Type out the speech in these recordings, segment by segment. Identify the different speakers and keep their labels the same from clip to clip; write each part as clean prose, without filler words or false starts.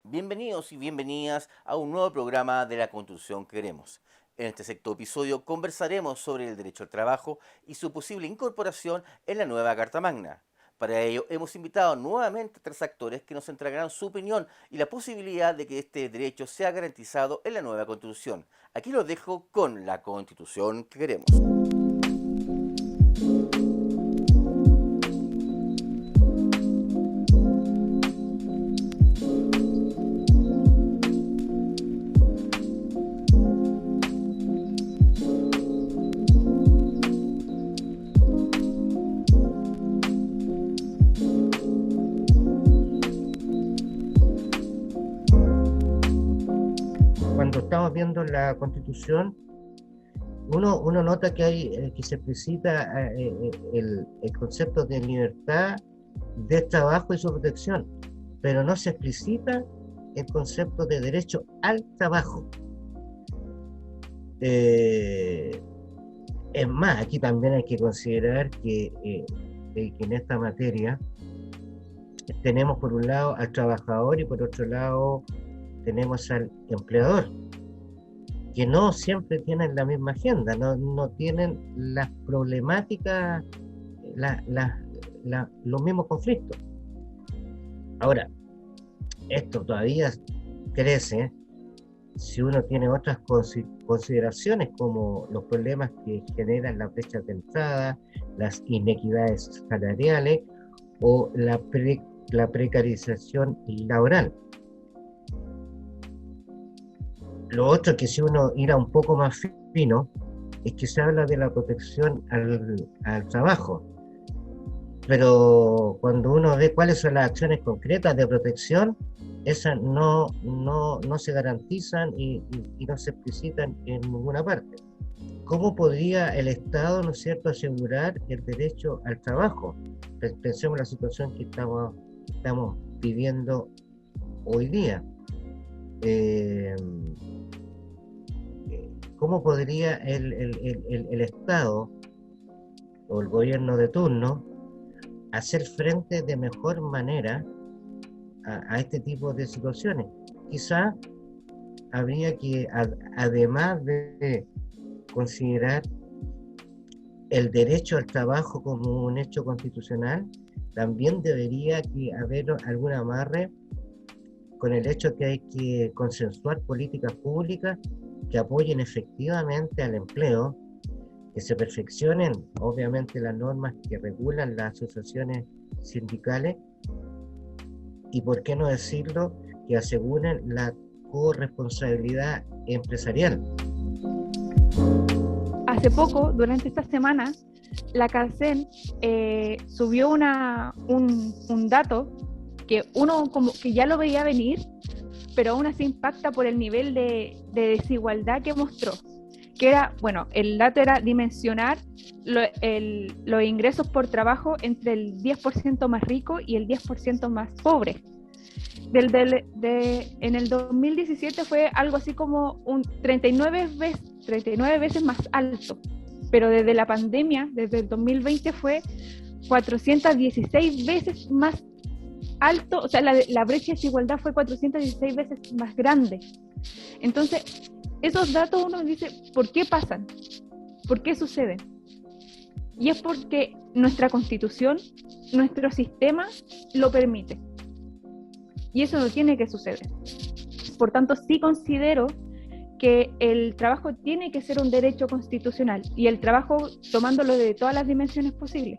Speaker 1: Bienvenidos y bienvenidas a un nuevo programa de la Constitución que queremos. En este sexto episodio conversaremos sobre el derecho al trabajo y su posible incorporación en la nueva Carta Magna. Para ello hemos invitado nuevamente a tres actores que nos entregarán su opinión y la posibilidad de que este derecho sea garantizado en la nueva Constitución. Aquí los dejo con la Constitución que queremos.
Speaker 2: Cuando estamos viendo la Constitución, uno nota que que se explicita el concepto de libertad, de trabajo y su protección, pero no se explicita el concepto de derecho al trabajo. Es más, aquí también hay que considerar que en esta materia tenemos por un lado al trabajador y por otro lado tenemos al empleador, que no siempre tienen la misma agenda, no tienen las problemáticas, los mismos conflictos. Ahora, esto todavía crece si uno tiene otras consideraciones como los problemas que generan las brechas de entrada, las inequidades salariales o la precarización laboral. Lo otro que si uno irá un poco más fino es que se habla de la protección al trabajo, pero cuando uno ve cuáles son las acciones concretas de protección, esas no se garantizan y no se explicitan en ninguna parte. ¿Cómo podría el Estado, ¿no es cierto?, asegurar el derecho al trabajo? Pensemos en la situación que estamos viviendo hoy día. ¿Cómo podría el Estado o el gobierno de turno hacer frente de mejor manera a este tipo de situaciones? Quizá habría que, además de considerar el derecho al trabajo como un hecho constitucional, también debería haber algún amarre con el hecho que hay que consensuar políticas públicas que apoyen efectivamente al empleo, que se perfeccionen obviamente las normas que regulan las asociaciones sindicales y, por qué no decirlo, que aseguren la corresponsabilidad empresarial.
Speaker 3: Hace poco, durante esta semana, la CARCEN subió un dato que uno como que ya lo veía venir, pero aún así impacta por el nivel de desigualdad que mostró. Que era, bueno, el dato era dimensionar los ingresos por trabajo entre el 10% más rico y el 10% más pobre. En el 2017 fue algo así como un 39 veces más alto, pero desde la pandemia, desde el 2020 fue 416 veces más alto, o sea, la brecha de desigualdad fue 416 veces más grande. Entonces, esos datos uno dice, ¿por qué pasan? ¿Por qué suceden? Y es porque nuestra Constitución, nuestro sistema lo permite. Y eso no tiene que suceder. Por tanto, sí considero que el trabajo tiene que ser un derecho constitucional, y el trabajo tomándolo de todas las dimensiones posibles.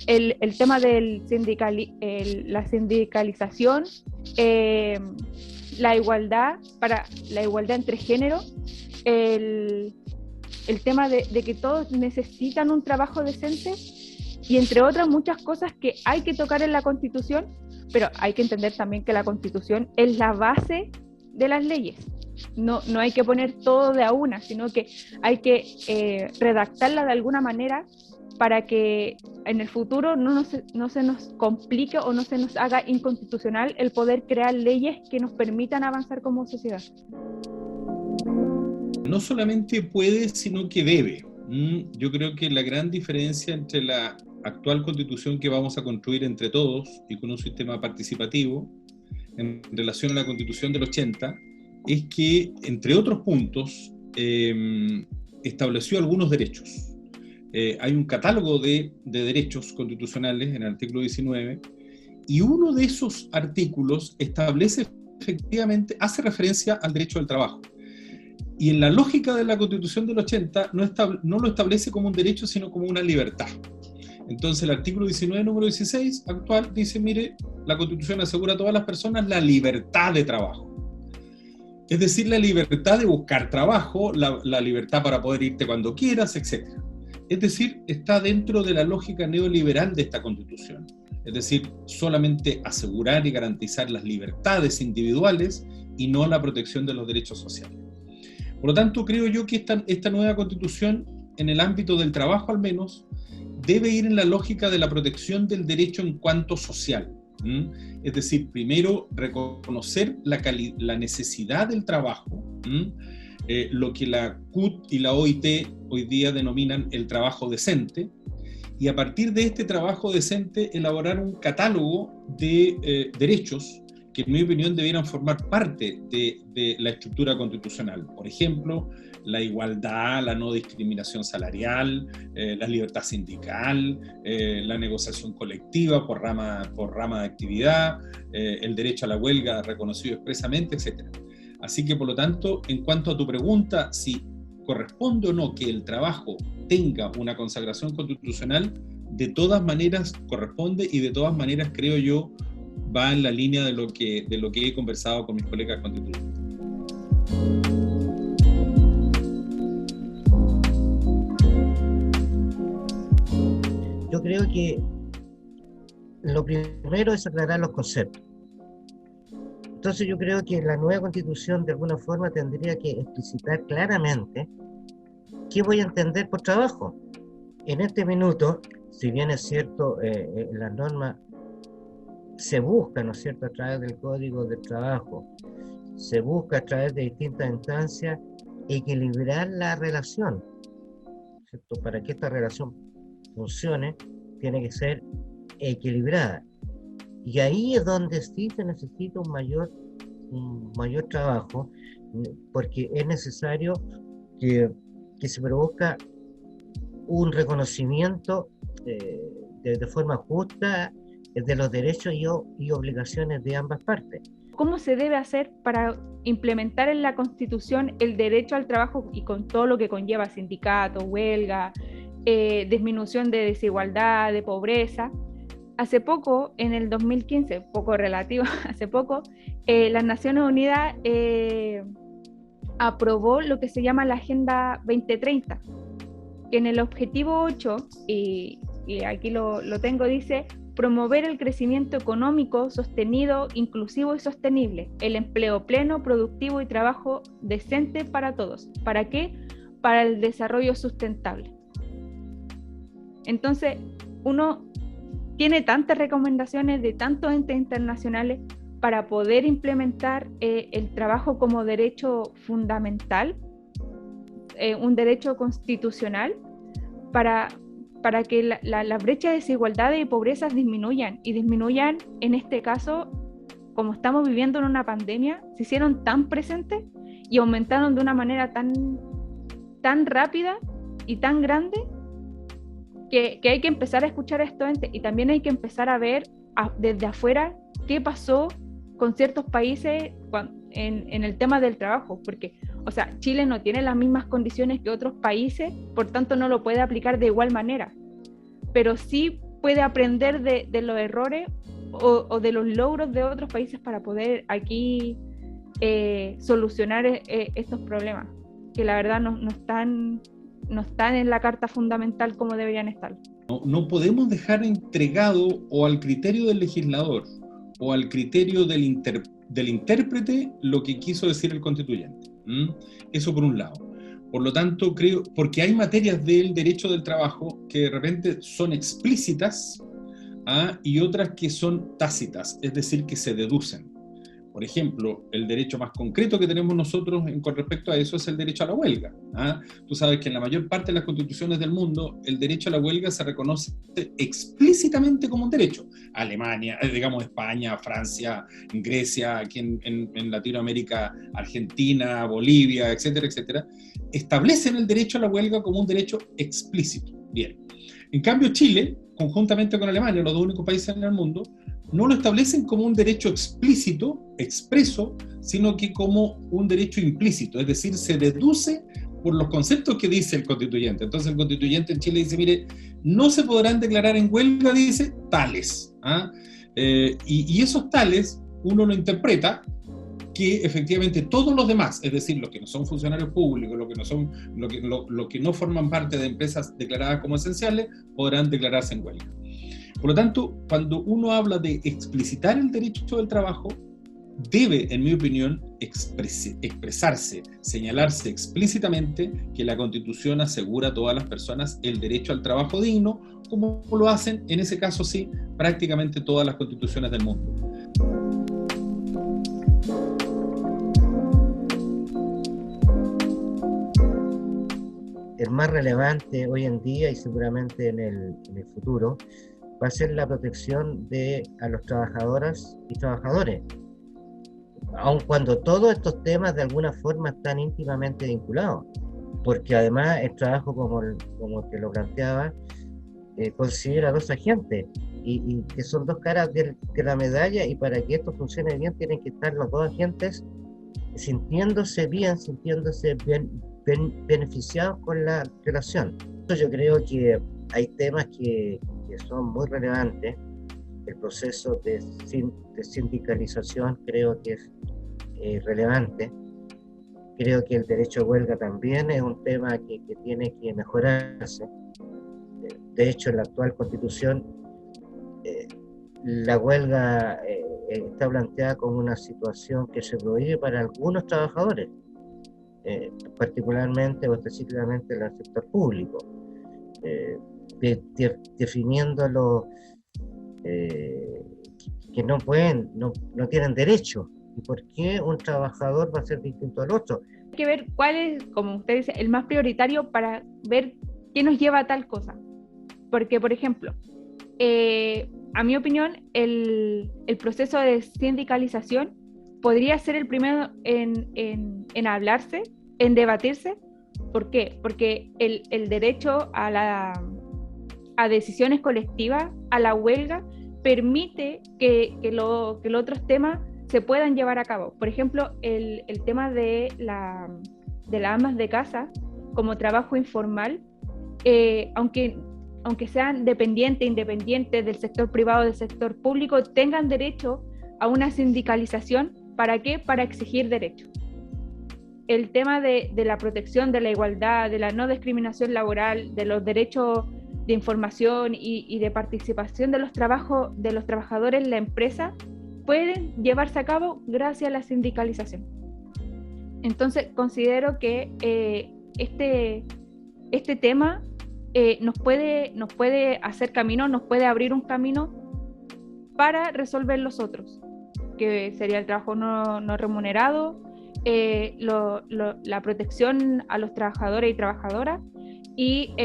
Speaker 3: El tema de la sindicalización, la igualdad entre géneros, el tema de que todos necesitan un trabajo decente, y entre otras muchas cosas que hay que tocar en la Constitución, pero hay que entender también que la Constitución es la base de las leyes. No hay que poner todo de a una, sino que hay que redactarla de alguna manera para que en el futuro no se nos complique o no se nos haga inconstitucional el poder crear leyes que nos permitan avanzar como sociedad.
Speaker 4: No solamente puede, sino que debe. Yo creo que la gran diferencia entre la actual constitución que vamos a construir entre todos y con un sistema participativo en relación a la Constitución del 80 es que, entre otros puntos, estableció algunos derechos. Hay un catálogo de derechos constitucionales en el artículo 19, y uno de esos artículos establece efectivamente, hace referencia al derecho al trabajo. Y en la lógica de la Constitución del 80 no lo establece como un derecho, sino como una libertad. Entonces el artículo 19, número 16, actual, dice, mire, la Constitución asegura a todas las personas la libertad de trabajo. Es decir, la libertad de buscar trabajo, la libertad para poder irte cuando quieras, etc. Es decir, está dentro de la lógica neoliberal de esta Constitución. Es decir, solamente asegurar y garantizar las libertades individuales y no la protección de los derechos sociales. Por lo tanto, creo yo que esta nueva Constitución, en el ámbito del trabajo al menos, debe ir en la lógica de la protección del derecho en cuanto social. Es decir, primero reconocer la necesidad del trabajo, lo que la CUT y la OIT hoy día denominan el trabajo decente, y a partir de este trabajo decente elaborar un catálogo de derechos que en mi opinión debieran formar parte de la estructura constitucional. Por ejemplo, la igualdad, la no discriminación salarial, la libertad sindical, la negociación colectiva por rama de actividad, el derecho a la huelga reconocido expresamente, etc. Así que, por lo tanto, en cuanto a tu pregunta, si corresponde o no que el trabajo tenga una consagración constitucional, de todas maneras corresponde, y de todas maneras creo yo va en la línea de lo que he conversado con mis colegas constituyentes.
Speaker 2: Yo creo que lo primero es aclarar los conceptos. Entonces yo creo que la nueva Constitución de alguna forma tendría que explicitar claramente qué voy a entender por trabajo. En este minuto, si bien es cierto, la norma se busca, ¿no es cierto?, a través del Código del Trabajo, se busca a través de distintas instancias equilibrar la relación, ¿cierto? Para que esta relación funcione, tiene que ser equilibrada. Y ahí es donde sí se necesita un mayor trabajo, porque es necesario que se produzca un reconocimiento de forma justa de los derechos y obligaciones de ambas partes.
Speaker 3: ¿Cómo se debe hacer para implementar en la Constitución el derecho al trabajo y con todo lo que conlleva sindicatos, huelga, disminución de desigualdad, de pobreza? Hace poco, en el 2015, poco relativo, hace poco, las Naciones Unidas aprobó lo que se llama la Agenda 2030, que en el objetivo 8, y aquí lo tengo, dice: promover el crecimiento económico sostenido, inclusivo y sostenible, el empleo pleno, productivo y trabajo decente para todos. ¿Para qué? Para el desarrollo sustentable. Entonces, uno tiene tantas recomendaciones de tantos entes internacionales para poder implementar el trabajo como derecho fundamental, un derecho constitucional, para que la brecha de desigualdad y pobreza disminuyan, y disminuyan en este caso, como estamos viviendo en una pandemia, se hicieron tan presentes y aumentaron de una manera tan rápida y tan grande que hay que empezar a escuchar a estos entes, y también hay que empezar a ver desde afuera qué pasó con ciertos países en el tema del trabajo, porque, o sea, Chile no tiene las mismas condiciones que otros países, por tanto no lo puede aplicar de igual manera, pero sí puede aprender de los errores o de los logros de otros países para poder aquí solucionar estos problemas, que la verdad no están en la Carta Fundamental como deberían estar.
Speaker 4: No podemos dejar entregado o al criterio del legislador o al criterio del intérprete lo que quiso decir el constituyente. Eso por un lado. Por lo tanto, creo, porque hay materias del derecho del trabajo que de repente son explícitas y otras que son tácitas, es decir, que se deducen. Por ejemplo, el derecho más concreto que tenemos nosotros con respecto a eso es el derecho a la huelga. ¿Ah? Tú sabes que en la mayor parte de las constituciones del mundo el derecho a la huelga se reconoce explícitamente como un derecho. Alemania, digamos España, Francia, Grecia, aquí en Latinoamérica, Argentina, Bolivia, etcétera, etcétera, establecen el derecho a la huelga como un derecho explícito. Bien. En cambio, Chile, conjuntamente con Alemania, los dos únicos países en el mundo, no lo establecen como un derecho explícito, expreso, sino que como un derecho implícito, es decir, se deduce por los conceptos que dice el constituyente. Entonces el constituyente en Chile dice, mire, no se podrán declarar en huelga, dice, tales. ¿Ah? Y esos tales, uno lo interpreta que efectivamente todos los demás, es decir, los que no son funcionarios públicos, los que no forman parte de empresas declaradas como esenciales, podrán declararse en huelga. Por lo tanto, cuando uno habla de explicitar el derecho del trabajo, debe, en mi opinión, expresarse, señalarse explícitamente que la Constitución asegura a todas las personas el derecho al trabajo digno, como lo hacen, en ese caso sí, prácticamente todas las constituciones del mundo.
Speaker 2: El más relevante hoy en día y seguramente en el futuro va a ser la protección a los trabajadoras y trabajadores, aun cuando todos estos temas de alguna forma están íntimamente vinculados, porque además el trabajo, como te lo planteaba, considera dos agentes, y que son dos caras de la medalla, y para que esto funcione bien tienen que estar los dos agentes sintiéndose bien, beneficiados con la relación. Yo creo que hay temas que son muy relevantes. El proceso de sindicalización creo que es relevante. Creo que el derecho a huelga también es un tema que tiene que mejorarse. De hecho, en la actual Constitución, la huelga está planteada como una situación que se prohíbe para algunos trabajadores, particularmente o específicamente en el sector público, definiéndolo que no tienen derecho. ¿Y por qué un trabajador va a ser distinto al otro?
Speaker 3: Hay que ver cuál es, como usted dice, el más prioritario para ver qué nos lleva a tal cosa. Porque, por ejemplo, a mi opinión, el proceso de sindicalización podría ser el primero en hablarse, en debatirse. ¿Por qué? Porque el derecho a decisiones colectivas, a la huelga, permite que los otros temas se puedan llevar a cabo. Por ejemplo, el tema de las amas de casa como trabajo informal, aunque sean independientes del sector privado, del sector público, tengan derecho a una sindicalización. ¿Para qué? Para exigir derechos. El tema de la protección, de la igualdad, de la no discriminación laboral, de los derechos de información y de participación de los trabajadores en la empresa, pueden llevarse a cabo gracias a la sindicalización. Entonces, considero que este tema nos puede hacer camino, nos puede abrir un camino para resolver los otros, que sería el trabajo no remunerado, la protección a los trabajadores y trabajadoras, y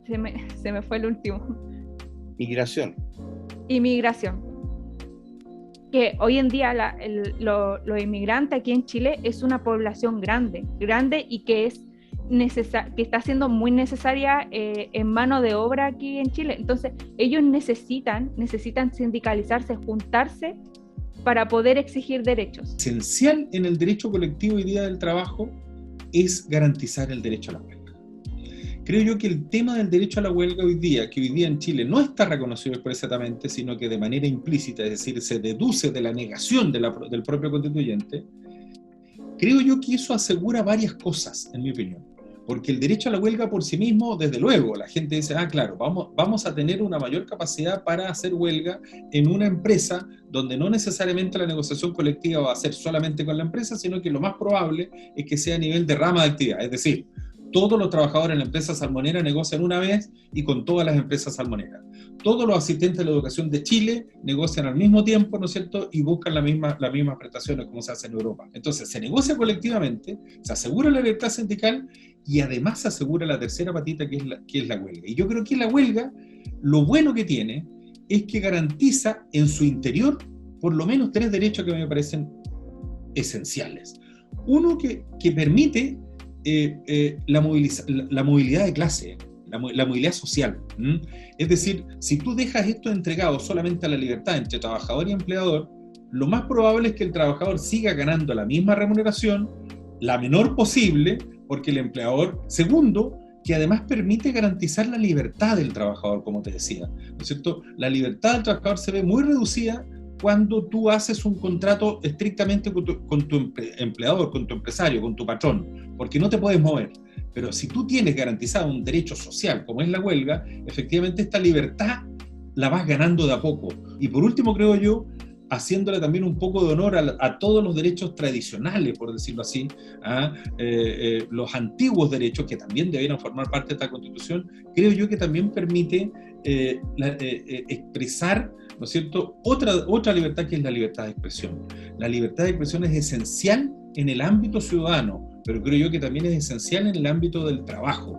Speaker 3: se me fue el último.
Speaker 1: Migración.
Speaker 3: Inmigración. Que hoy en día los inmigrantes aquí en Chile es una población grande y que está siendo muy necesaria en mano de obra aquí en Chile. Entonces ellos necesitan sindicalizarse, juntarse para poder exigir derechos.
Speaker 4: Esencial en el derecho colectivo y día del trabajo es garantizar el derecho a la huelga. Creo yo que el tema del derecho a la huelga que hoy día en Chile no está reconocido expresamente, sino que de manera implícita, es decir, se deduce de la negación del propio constituyente, creo yo que eso asegura varias cosas, en mi opinión. Porque el derecho a la huelga por sí mismo, desde luego, la gente dice, claro, vamos a tener una mayor capacidad para hacer huelga en una empresa donde no necesariamente la negociación colectiva va a ser solamente con la empresa, sino que lo más probable es que sea a nivel de rama de actividad. Es decir, Todos los trabajadores en la empresa salmonera negocian una vez y con todas las empresas salmoneras. Todos los asistentes de la educación de Chile negocian al mismo tiempo, ¿no es cierto?, y buscan las mismas prestaciones como se hace en Europa. Entonces, se negocia colectivamente, se asegura la libertad sindical y además se asegura la tercera patita, que es la huelga. Y yo creo que la huelga, lo bueno que tiene es que garantiza en su interior por lo menos 3 derechos que me parecen esenciales. Uno, que permite la movilidad de clase, la movilidad social. Es decir, si tú dejas esto entregado solamente a la libertad entre trabajador y empleador, lo más probable es que el trabajador siga ganando la misma remuneración, la menor posible, porque el empleador, segundo, que además permite garantizar la libertad del trabajador, como te decía, ¿no es cierto? La libertad del trabajador se ve muy reducida cuando tú haces un contrato estrictamente con tu empleador, con tu empresario, con tu patrón, porque no te puedes mover. Pero si tú tienes garantizado un derecho social como es la huelga, efectivamente esta libertad la vas ganando de a poco. Y por último, creo yo, haciéndole también un poco de honor a todos los derechos tradicionales, por decirlo así, los antiguos derechos que también debieran formar parte de esta Constitución, creo yo que también permite expresar, ¿no es cierto?, otra libertad, que es la libertad de expresión. La libertad de expresión es esencial en el ámbito ciudadano, pero creo yo que también es esencial en el ámbito del trabajo.